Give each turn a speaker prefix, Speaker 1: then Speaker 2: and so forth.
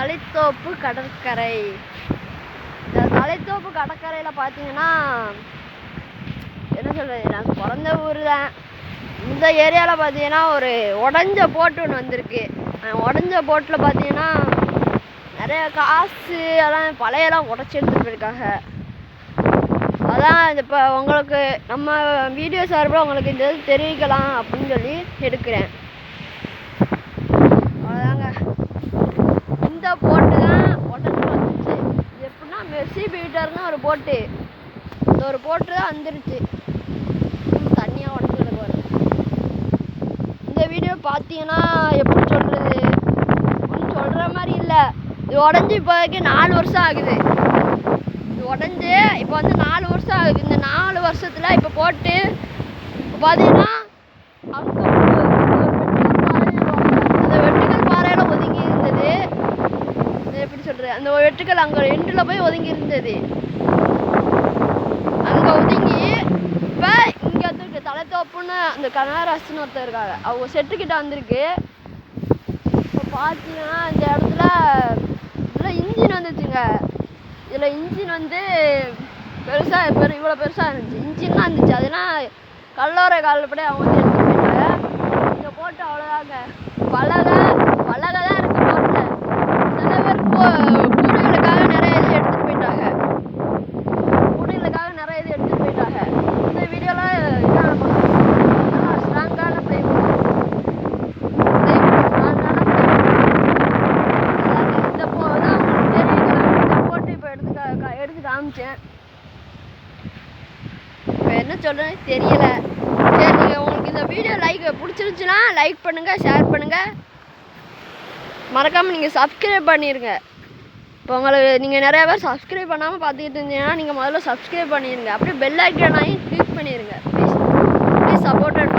Speaker 1: தலைத்தோப்பு கடற்கரை. இந்த தலைத்தோப்பு கடற்கரையில் பார்த்தீங்கன்னா என்ன சொல்கிறது, நான் பிறந்த ஊர் தான். இந்த ஏரியாவில் பார்த்தீங்கன்னா ஒரு உடஞ்ச போட்டு ஒன்று வந்திருக்கு. உடஞ்ச போட்டில் பார்த்தீங்கன்னா நிறைய காசு எல்லாம் பழையெல்லாம் உடச்சி எடுத்துகிட்டு போயிருக்காங்க. அதான் இப்போ உங்களுக்கு நம்ம வீடியோ சார்பில் உங்களுக்கு இந்த இது தெரிவிக்கலாம் அப்படின்னு சொல்லி எடுக்கிறேன். அவ்வளோதாங்க. இந்த போட்டு தான் உடஞ்சி வந்துச்சு. இது எப்படின்னா மெர்சி பீட்டர்னு ஒரு போட்டு, இந்த ஒரு போட்டு தான் வந்துருச்சு. தண்ணியாக உடஞ்சி கிடக்குவார். இந்த வீடியோ பார்த்தீங்கன்னா எப்படி சொல்கிறது, ஒன்றும் சொல்கிற மாதிரி இல்லை. இது உடஞ்சி இப்போதைக்கு 4 வருஷம் ஆகுது. இது உடஞ்சி இப்போ வந்து 4 வருஷம் ஆகுது. இந்த 4 வருஷத்தில் இப்போ போட்டு பார்த்தீங்கன்னா அங்கே அந்த வெட்டுக்கல் பாறையில் ஒதுங்கி இருந்தது. எப்படி சொல்கிறது, அந்த வெட்டுக்கல் அங்கே எண்டில் போய் ஒதுங்கி இருந்தது. அங்கே ஒதுங்கி இப்போ இங்கே வந்து தலைத்தோப்புன்னு அந்த கனகராசுன்னு ஒருத்தர் இருக்காங்க, அவங்க செட்டுக்கிட்ட வந்திருக்கு. இப்போ பார்த்தீங்கன்னா இந்த இடத்துல இதில் இன்ஜின் வந்துச்சுங்க. இதில் இன்ஜின் வந்து பெருசாக இவ்வளோ பெருசாக இருந்துச்சு. இன்ஜின்லாம் இருந்துச்சு. அதெல்லாம் கல்லோரை காலப்படி அவங்க வந்து எடுத்துகிட்டு போயிட்டாங்க. இங்கே போட்டு அவ்வளோதாங்க. பலகை தான் இருக்குது போட்டில். சில பேர் கூடைகளுக்காக நிறைய இது எடுத்துகிட்டு போயிட்டாங்க. இந்த வீடியோவில் இதான் ஸ்ட்ராங்கான பிளேவுட். இந்த தான் இந்த போட்டு இப்போ எடுத்து காமிச்சேன். இப்போ என்ன சொல்கிறேன்னு தெரியலை. சரி, நீங்கள் உங்களுக்கு இந்த வீடியோ பிடிச்சிருந்துச்சுன்னா லைக் பண்ணுங்கள், ஷேர் பண்ணுங்கள், மறக்காமல் நீங்கள் சப்ஸ்கிரைப் பண்ணிடுங்க. இப்போ உங்களுக்கு நீங்கள் நிறையா பேர் சப்ஸ்கிரைப் பண்ணாமல் பார்த்துக்கிட்டு இருந்தீங்கன்னா நீங்கள் முதல்ல சப்ஸ்கிரைப் பண்ணிடுங்க. அப்படியே பெல் ஐக்கானையும் கிளிக் பண்ணிடுங்க. Please supported.